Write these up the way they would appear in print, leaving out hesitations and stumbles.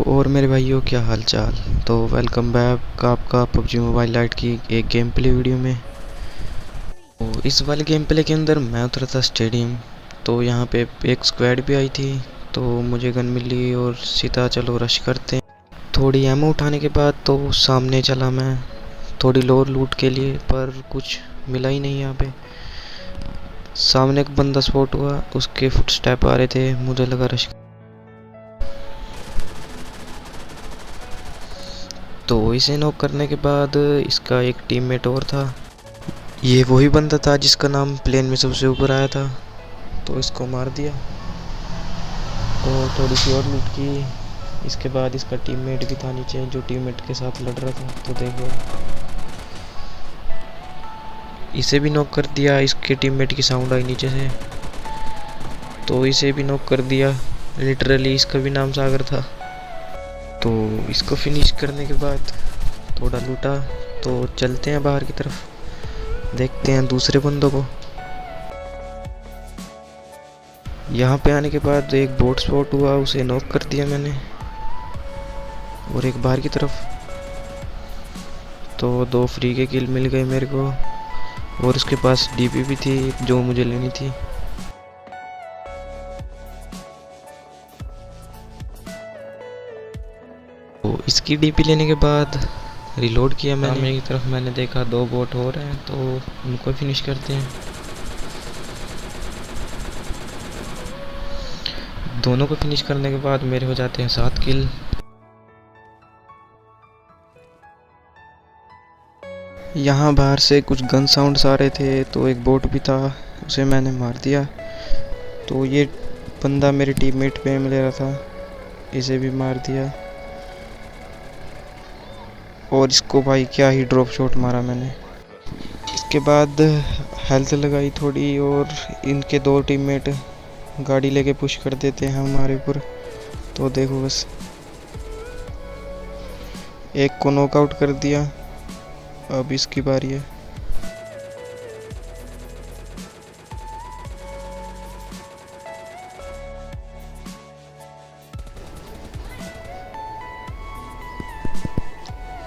और मेरे भाइयों, क्या हाल चाल। तो वेलकम बैक आपका पबजी मोबाइल लाइट की एक गेम प्ले वीडियो में। तो इस वाले गेम प्ले के अंदर मैं उतरा था स्टेडियम। तो यहाँ पे एक स्क्वाड भी आई थी। तो मुझे गन मिली और सीधा चलो रश करते हैं। थोड़ी एमो उठाने के बाद तो सामने चला मैं थोड़ी लोर लूट के लिए, पर कुछ मिला ही नहीं यहाँ पे। सामने एक बंदा स्पॉट हुआ, उसके फुटस्टेप आ रहे थे, मुझे लगा रश। तो इसे नॉक करने के बाद इसका एक टीममेट और था। ये वही बंदा था जिसका नाम प्लेन में सबसे ऊपर आया था। तो इसको मार दिया और थोड़ी सी और लूट की। इसके बाद इसका टीममेट भी था नीचे, जो टीममेट के साथ लड़ रहा था। तो देखो, इसे भी नॉक कर दिया। इसके टीममेट की साउंड आई नीचे से, तो इसे भी नॉक कर दिया। लिटरली इसका भी नाम सागर था। तो इसको फिनिश करने के बाद थोड़ा लूटा। तो चलते हैं बाहर की तरफ, देखते हैं दूसरे बंदों को। यहाँ पे आने के बाद एक बोट स्पॉट हुआ, उसे नॉक कर दिया मैंने। और एक बाहर की तरफ तो 2 फ्री के किल मिल गए मेरे को। और उसके पास डीपी भी थी जो मुझे लेनी थी। तो इसकी डीपी लेने के बाद रिलोड किया मैंने। मेरी तरफ मैंने देखा 2 बोट हो रहे हैं, तो उनको फिनिश करते हैं। दोनों को फिनिश करने के बाद मेरे हो जाते हैं 7 किल। यहाँ बाहर से कुछ गन साउंड्स आ रहे थे, तो एक बोट भी था, उसे मैंने मार दिया। तो ये बंदा मेरे टीममेट पे मिल रहा था, इसे भी मार दिया। और इसको भाई क्या ही ड्रॉप शॉट मारा मैंने। इसके बाद हेल्थ लगाई थोड़ी, और इनके 2 टीममेट गाड़ी लेके पुश कर देते हैं हमारे ऊपर। तो देखो बस, एक को नॉकआउट कर दिया। अब इसकी बारी है।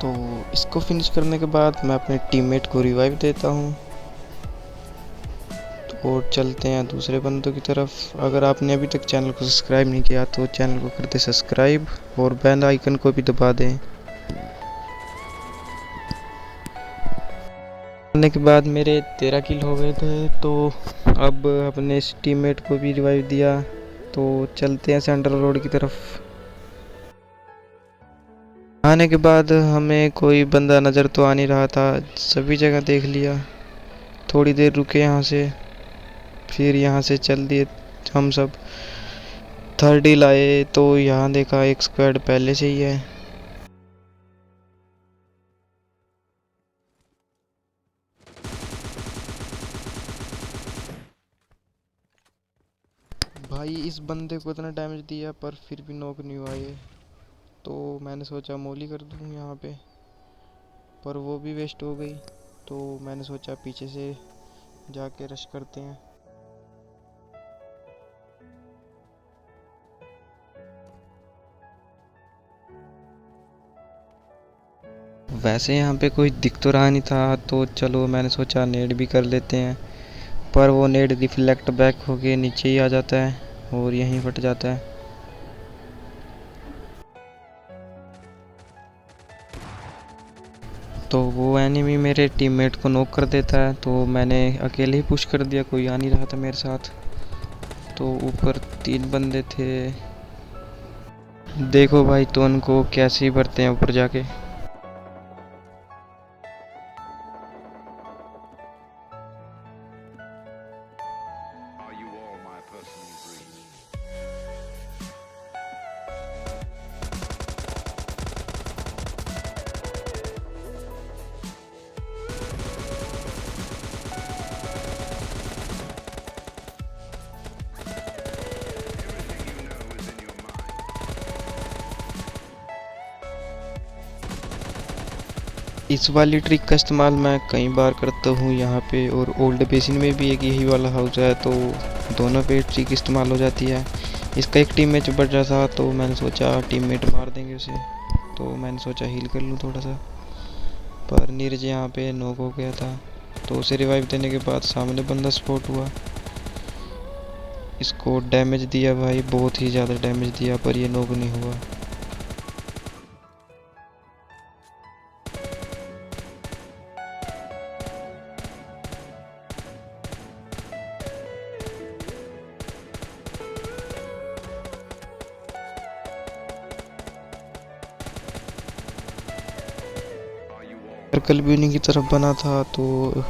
तो इसको फिनिश करने के बाद मैं अपने टीममेट को रिवाइव देता हूँ। और चलते हैं दूसरे बंदों की तरफ। अगर आपने अभी तक चैनल को सब्सक्राइब नहीं किया तो चैनल को कर दे सब्सक्राइब, और बेल आइकन को भी दबा दें। करने के बाद मेरे 13 किल हो गए थे। तो अब अपने इस टीममेट को भी रिवाइव दिया। तो चलते हैं सेंट्रल रोड की तरफ। आने के बाद हमें कोई बंदा नज़र तो आ नहीं रहा था, सभी जगह देख लिया। थोड़ी देर रुके यहाँ से, फिर यहाँ से चल दिए हम सब। थर्ड हिल आए तो यहाँ देखा एक स्क्वाड पहले से ही है। भाई इस बंदे को इतना डैमेज दिया पर फिर भी नॉक नहीं हुआ ये। तो मैंने सोचा मोली कर दूँ यहाँ पे, पर वो भी वेस्ट हो गई। तो मैंने सोचा पीछे से जाके रश करते हैं। वैसे यहाँ पे कोई दिख तो रहा नहीं था, तो चलो मैंने सोचा नेड भी कर लेते हैं। पर वो नेड रिफ्लेक्ट बैक होके नीचे ही आ जाता है और यहीं फट जाता है। तो वो एनिमी मेरे टीममेट को नॉक कर देता है। तो मैंने अकेले ही पुश कर दिया, कोई आ नहीं रहा था मेरे साथ। तो ऊपर 3 बंदे थे, देखो भाई तो उनको कैसे ही भरते हैं ऊपर जाके। इस वाली ट्रिक का इस्तेमाल मैं कई बार करता हूँ यहाँ पे, और ओल्ड बेसिन में भी एक यही वाला हाउस है। तो दोनों पे ट्रिक इस्तेमाल हो जाती है। इसका एक टीम मैच बढ़ रहा था तो मैंने सोचा टीममेट मार देंगे उसे, तो मैंने सोचा हील कर लूँ थोड़ा सा। पर नीरज यहाँ पे नॉक हो गया था, तो उसे रिवाइव देने के बाद सामने बंदा स्पॉट हुआ। इसको डैमेज दिया भाई, बहुत ही ज़्यादा डैमेज दिया, पर ये नॉक नहीं हुआ। सर्कल भी उन्हीं की तरफ बना था, तो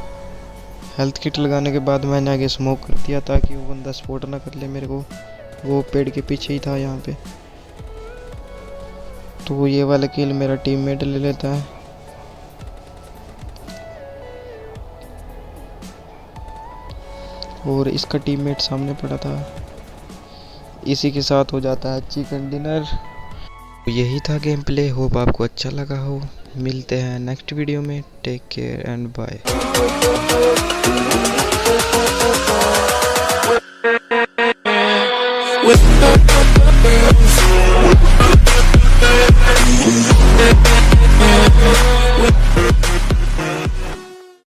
हेल्थ किट लगाने के बाद मैंने आगे स्मोक कर दिया ताकि वो बंदा स्पॉट ना कर ले मेरे को। वो पेड़ के पीछे ही था यहाँ पे। तो ये वाला किल मेरा टीममेट ले लेता है। और इसका टीममेट सामने पड़ा था। इसी के साथ हो जाता है चिकन डिनर। यही था गेम प्ले। होप आपको अच्छा लगा हो। मिलते हैं नेक्स्ट वीडियो में। Take care and bye.